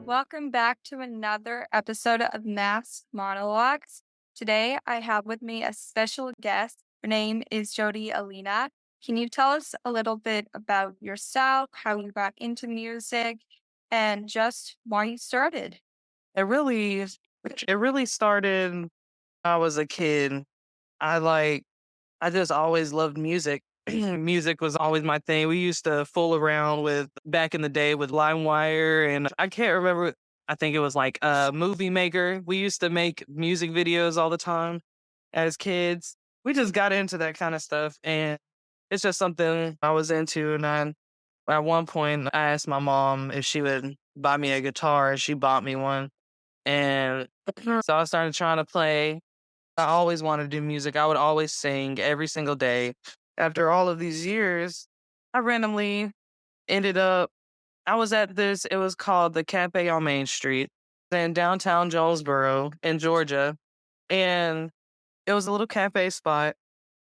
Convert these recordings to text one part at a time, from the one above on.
welcome back to another episode of Masked Monologues. Today, I have with me a special guest. Her name is Jodie Aleena. Can you tell us a little bit about yourself, how you got into music, and just why you started? It really it really started when I was a kid. I like I just always loved music. Music was always my thing. We used to fool around with back in the day with LimeWire and I can't remember. I think it was like a movie maker. We used to make music videos all the time as kids. We just got into that kind of stuff and it's just something I was into and I at one point I asked my mom if she would buy me a guitar and she bought me one. And so I started trying to play. I always wanted to do music. I would always sing every single day. After all of these years, I randomly ended up, I was at this, it was called the Cafe on Main Street in downtown Jonesboro in Georgia. And it was a little cafe spot.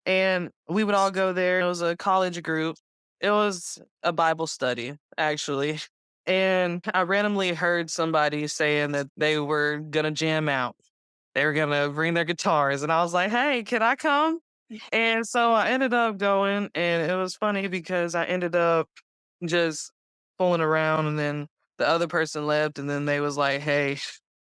And we would all go there. It was a college group. It was a Bible study, actually. And I randomly heard somebody saying that they were gonna jam out. They were gonna bring their guitars, and I was like, "Hey, can I come?" And so I ended up going, and it was funny because I ended up just fooling around, and then the other person left, and then they was like, "Hey,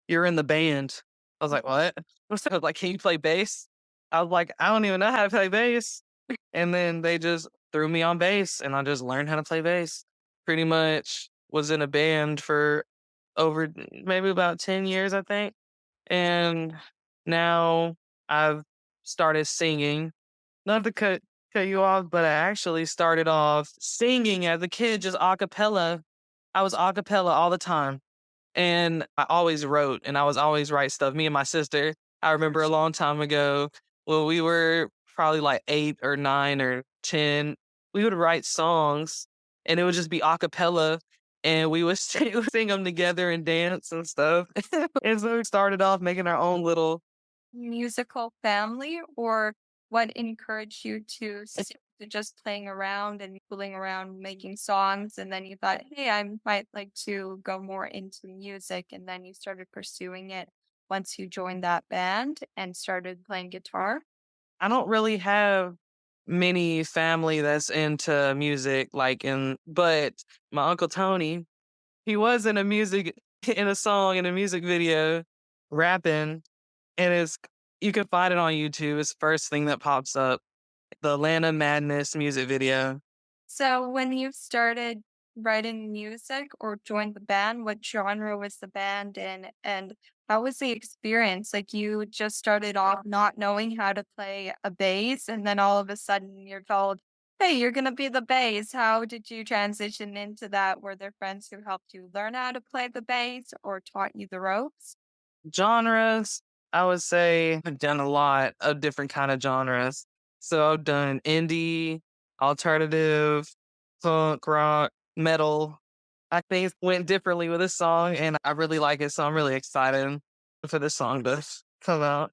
you're in the band." I was like, "What?" So I was like, "Can you play bass?" I was like, "I don't even know how to play bass." And then they just threw me on bass, and I just learned how to play bass. Pretty much was in a band for over maybe about 10 years, I think. And now I've started singing. Not to cut you off, but I actually started off singing as a kid, just a cappella. I was a cappella all the time. And I always wrote and I was always write stuff. Me and my sister, I remember a long time ago when we were probably like 8 or 9 or 10, we would write songs and it would just be a cappella and we would sing them together and dance and stuff. And so we started off making our own little. Musical family, or what encouraged you to stick to just playing around and fooling around making songs? And then you thought, hey, I might like to go more into music. And then you started pursuing it once you joined that band and started playing guitar. I don't really have many family that's into music but my uncle Tony, he was in a music in a song in a music video rapping and it's you can find it on YouTube. It's the first thing that pops up. The Atlanta Madness music video. So when you started writing music or joined the band, what genre was the band in? And how was the experience? Like you just started off not knowing how to play a bass, and then all of a sudden you're told, hey, you're going to be the bass. How did you transition into that? Were there friends who helped you learn how to play the bass or taught you the ropes? Genres, I would say I've done a lot of different kind of genres. So I've done indie, alternative, punk, rock, metal. I think went differently with this song and I really like it, so I'm really excited for this song to come out.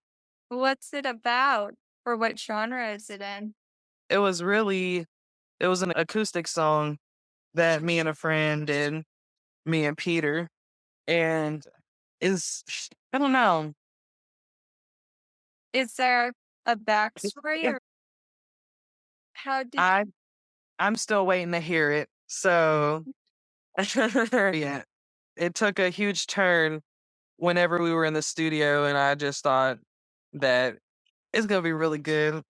What's it about? Or what genre is it in? It was really it was an acoustic song that me and a friend did, me and Peter, and is I don't know. Is there a backstory, or how did I I'm still waiting to hear it. So yeah, it took a huge turn whenever we were in the studio, and I just thought that it's gonna be really good.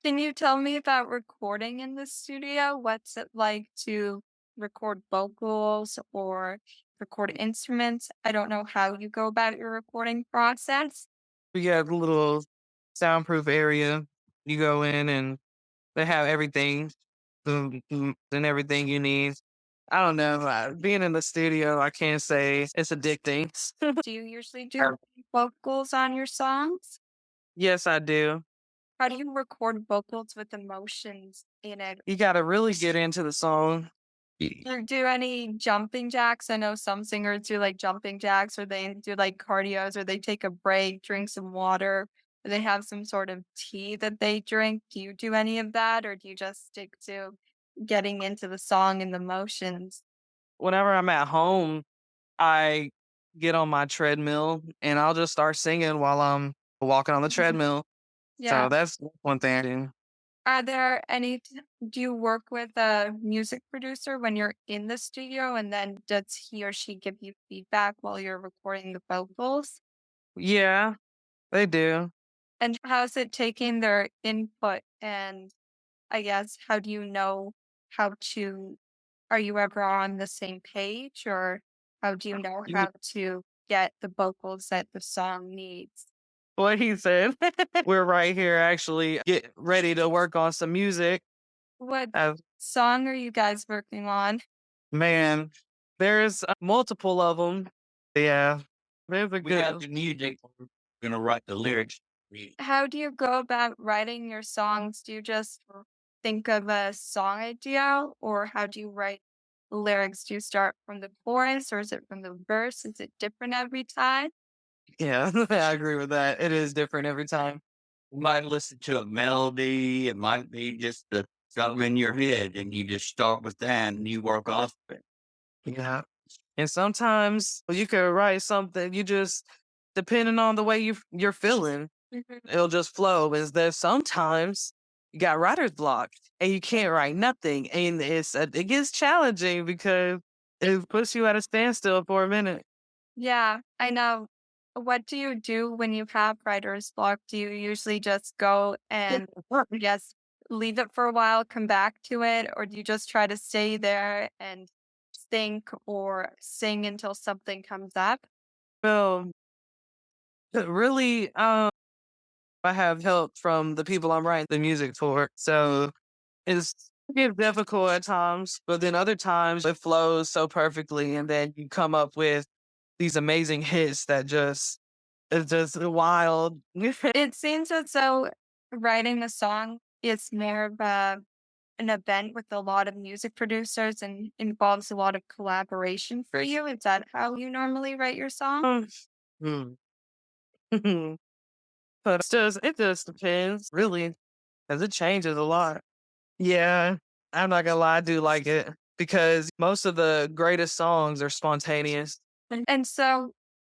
Can you tell me about recording in the studio? What's it like to record vocals or record instruments? I don't know how you go about your recording process. We got a little soundproof area. You go in, and they have everything, and everything you need. I don't know. Being in the studio, I can't say it's addicting. Do you usually do vocals on your songs? Yes, I do. How do you record vocals with emotions in it? You got to really get into the song. Do you do any jumping jacks? I know some singers do like jumping jacks, or they do like cardios, or they take a break, drink some water, or they have some sort of tea that they drink. Do you do any of that, or do you just stick to getting into the song and the motions? Whenever I'm at home, I get on my treadmill and I'll just start singing while I'm walking on the Mhm. treadmill. Yeah. So that's one thing I do. Are there any do you work with a music producer when you're in the studio, and then does he or she give you feedback while you're recording the vocals? Yeah, they do. And how's it taking their input? And I guess, how do you know how to are you ever on the same page, or how do you know You how to get the vocals that the song needs? what he said. We're right here actually get ready to work on some music. What Uh, song are you guys working on? man, there's multiple of them. Yeah, there's a we got the music. We're gonna write the lyrics. How do you go about writing your songs? Do you just think of a song idea, or how do you write lyrics? Do you start from the chorus, or is it from the verse? Is it different every time? Yeah, I agree with that. It is different every time. You might listen to a melody. It might be just the something in your head, and you just start with that, and you work off of it. Yeah. And sometimes you could write something, you just depending on the way you're feeling, Mhm. it'll just flow. Is there sometimes you got writer's block and you can't write nothing, and it gets challenging because it puts you at a standstill for a minute. Yeah, I know. What do you do when you have writer's block? Do you usually just go and, yes, leave it for a while, come back to it, or do you just try to stay there and think or sing until something comes up? Well, really, I have help from the people I'm writing the music for, so it's get difficult at times, but then other times it flows so perfectly, and then you come up with these amazing hits that just it's just wild. It seems as though writing a song is more of an event with a lot of music producers and involves a lot of collaboration for you. Is that how you normally write your song? Hmm. But it just depends, really, because it changes a lot. Yeah, I'm not gonna lie, I do like it because most of the greatest songs are spontaneous. And so,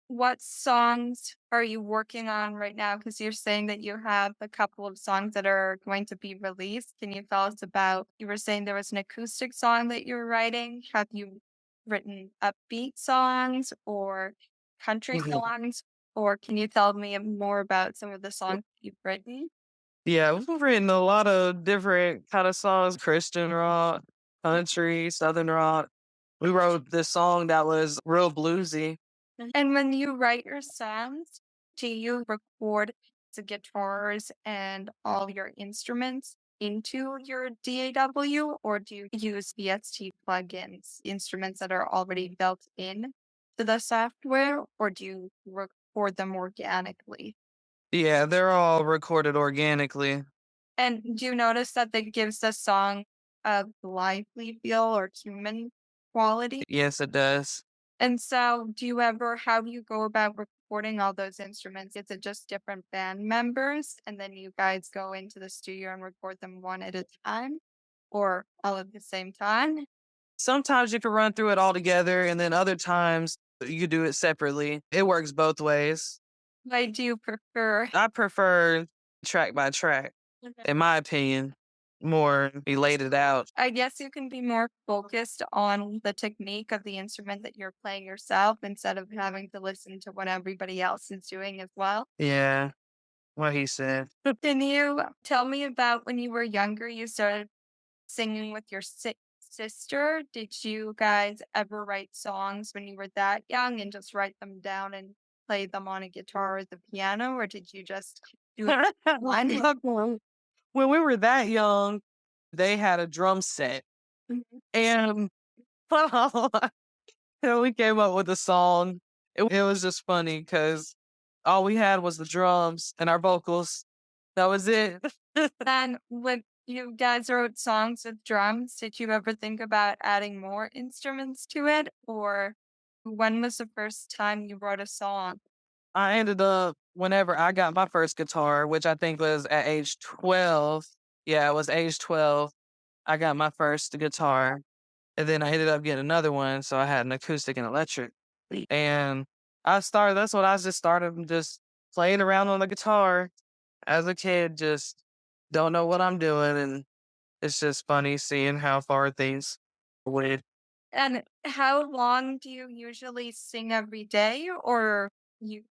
what songs are you working on right now? Because you're saying that you have a couple of songs that are going to be released. Can you tell us about? You were saying there was an acoustic song that you were writing. Have you written upbeat songs or country songs? Or can you tell me more about some of the songs you've written? Yeah, we've written a lot of different kind of songs, Christian rock, country, southern rock. We wrote this song that was real bluesy. And when you write your songs, do you record the guitars and all your instruments into your DAW, or do you use VST plugins, instruments that are already built in to the software, or do you record them organically? Yeah, they're all recorded organically. And do you notice that that gives the song a lively feel or human quality? Yes, it does. And so, do you ever how do you go about recording all those instruments? Is it just different band members, and then you guys go into the studio and record them one at a time, or all at the same time? Sometimes you can run through it all together, and then other times you could do it separately. It works both ways. What do you prefer? I prefer track by track, Mhm. in my opinion, more be laid it out. I guess you can be more focused on the technique of the instrument that you're playing yourself instead of having to listen to what everybody else is doing as well. Yeah, what he said. Can you tell me about when you were younger, you started singing with your sister? Did you guys ever write songs when you were that young and just write them down and play them on a guitar or the piano, or did you just do it one? When we were that young, they had a drum set, Mhm. and we came up with a song. It was just funny because all we had was the drums and our vocals. That was it. Then when you guys wrote songs with drums, did you ever think about adding more instruments to it? Or when was the first time you wrote a song? I ended up whenever I got my first guitar, which I think was at age 12. Yeah, it was age 12. I got my first guitar, and then I ended up getting another one, so I had an acoustic and electric. And that's what I just started just playing around on the guitar as a kid, just don't know what I'm doing. And it's just funny seeing how far things went. And how long do you usually sing every day, or you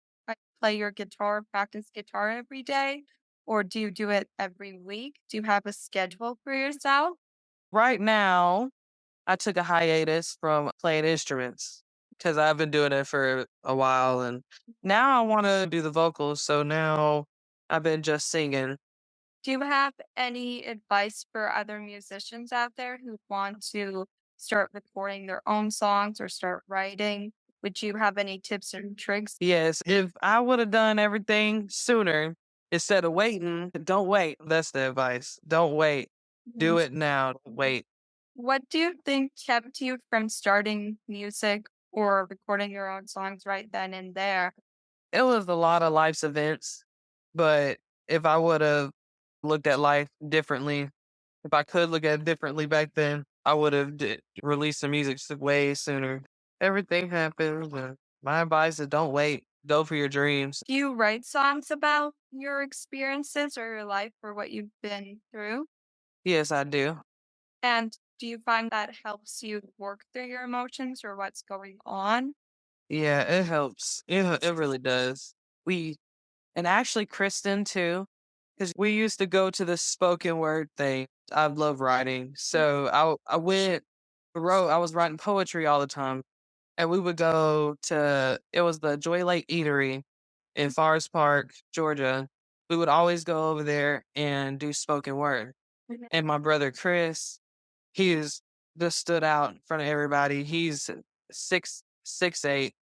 play your guitar, practice guitar every day, or do you do it every week? Do you have a schedule for yourself? Right now, I took a hiatus from playing instruments because I've been doing it for a while. And now I want to do the vocals. So now I've been just singing. Do you have any advice for other musicians out there who want to start recording their own songs or start writing? Would you have any tips and tricks? Yes, if I would have done everything sooner instead of waiting, don't wait. That's the advice. Don't wait. Mhm. Do it now. Don't wait. What do you think kept you from starting music or recording your own songs right then and there? It was a lot of life's events, but if I would have looked at life differently, if I could look at it differently back then, I would have released the music way sooner. Everything happens. And my advice is don't wait. Go for your dreams. Do you write songs about your experiences or your life or what you've been through? Yes, I do. And do you find that helps you work through your emotions or what's going on? Yeah, it helps. It really does. We and actually Kristen too, because we used to go to the spoken word thing. I love writing, so I went wrote. I was writing poetry all the time, and we would go to it was the Joy Lake Eatery in Forest Park, Georgia. We would always go over there and do spoken word. Mhm. And my brother Chris, he's just stood out in front of everybody. He's 6'8",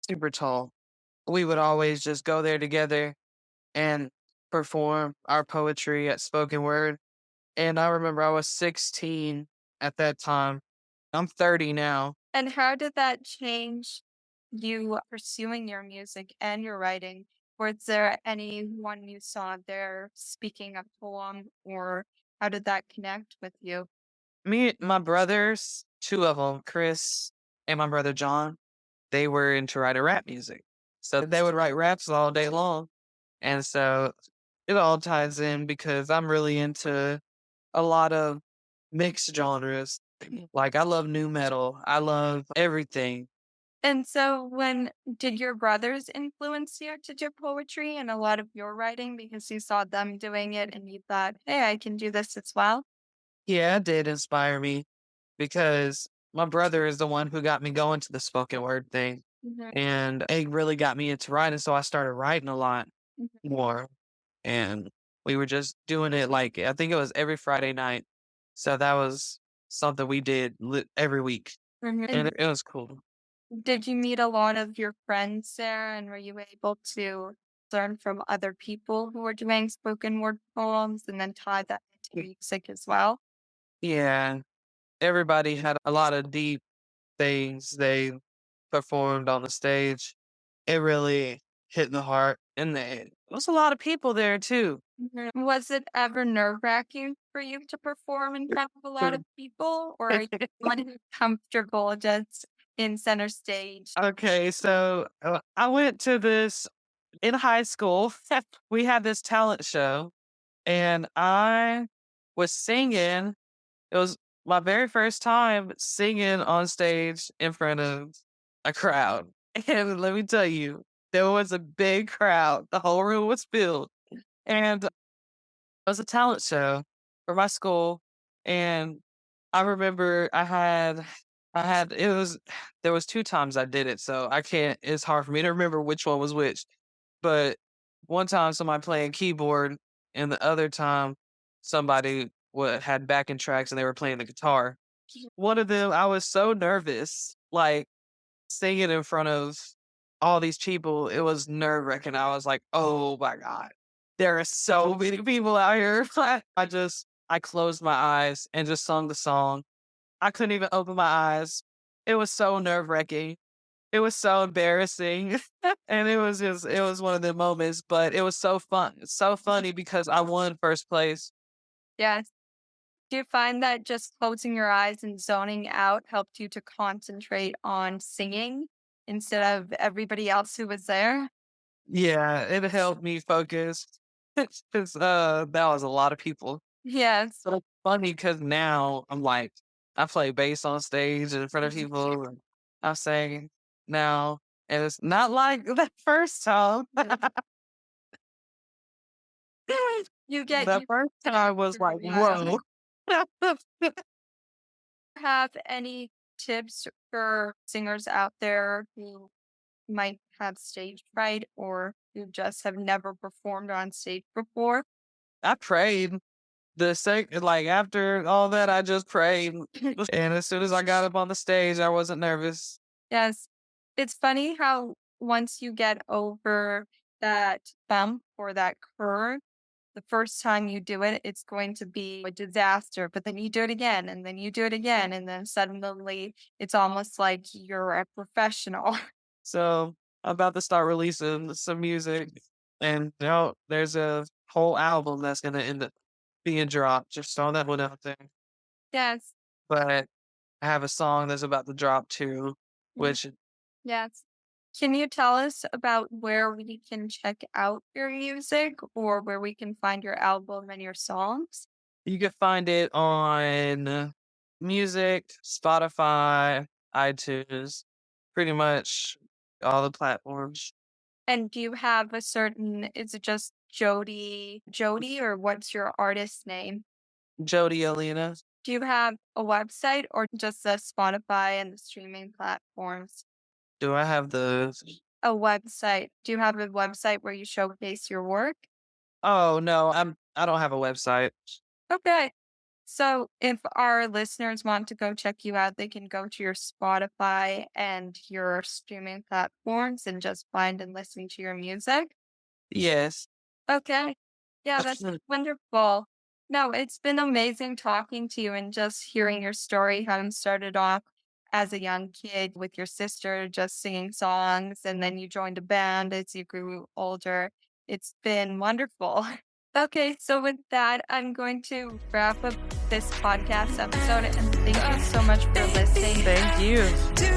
super tall. We would always just go there together and perform our poetry at spoken word. And I remember I was 16 at that time. I'm 30 now. And how did that change you pursuing your music and your writing? Was there anyone you saw there speaking a poem, or how did that connect with you? My brothers, two of them, Chris and my brother John, they were into writing rap music. So they would write raps all day long. And so it all ties in because I'm really into a lot of mixed genres. Like I love new metal. I love everything. And so, when did your brothers influence you to do poetry and a lot of your writing because you saw them doing it and you thought, hey, I can do this as well? Yeah, it did inspire me because my brother is the one who got me going to the spoken word thing. Mhm, And it really got me into writing. So I started writing a lot mhm, more. And we were just doing it like, I think it was every Friday night. So that was something we did every week. mhm. And And it was cool. did you meet a lot of your friends there, and were you able to learn from other people who were doing spoken word poems and then tie that into music as well? Yeah. Everybody had a lot of deep things they performed on the stage. It really hit the heart. And there was a lot of people there too. Mhm. Was it ever nerve-wracking for you to perform in front of a lot of people, or are you someone comfortable just in center stage? Okay, so I went to this in high school. We had this talent show, and I was singing. It was my very first time singing on stage in front of a crowd. And let me tell you, there was a big crowd. The whole room was filled. And was a talent show for my school, and I remember I had it was there was 2 times I did it, so I can't it's hard for me to remember which one was which. But one time somebody playing keyboard, and the other time somebody had backing tracks and they were playing the guitar. One of them, I was so nervous, like singing in front of all these people, it was nerve-wracking. I was like, "Oh my god. There are so many people out here." I closed my eyes and just sung the song. I couldn't even open my eyes. It was so nerve-wracking. It was so embarrassing. And it was one of the moments, but it was so fun. It's so funny because I won first place. Yes. Do you find that just closing your eyes and zoning out helped you to concentrate on singing? instead of everybody else who was there. Yeah, it helped me focus. It's, that was a lot of people. Yes. So it's funny because now I'm like, I play bass on stage in front of people, and I sing now, and it's not like the first time. You get The you first time was like, yeah. whoa. Have any tips for singers out there who might have stage fright or who just have never performed on stage before? I prayed. Like after all that, I just prayed. And as soon as I got up on the stage, I wasn't nervous. Yes. It's funny how once you get over that bump or that curve, the first time you do it, it's going to be a disaster. But then you do it again, and then you do it again, and then suddenly it's almost like you're a professional. So I'm about to start releasing some music, and there's a whole album that's gonna end up being dropped. Just throwing that one out there. Yes. But I have a song that's about to drop too, Mhm. which Yes. Can you tell us about where we can check out your music or where we can find your album and your songs? you can find it on music, Spotify, iTunes, pretty much all the platforms. And do you have a certain, is it just Jody, or what's your artist name? Jodie Aleena. Do you have a website or just the Spotify and the streaming platforms? Do I have the A website. Do you have a website where you showcase your work? Oh, no, I don't have a website. Okay. So if our listeners want to go check you out, they can go to your Spotify and your streaming platforms and just find and listen to your music. Yes. Okay. Yeah, that's wonderful. No, it's been amazing talking to you and just hearing your story, how you started off as a young kid with your sister just singing songs, and then you joined a band as you grew older. It's been wonderful. Okay, so with that, I'm going to wrap up this podcast episode, and thank you so much for listening. Thank you.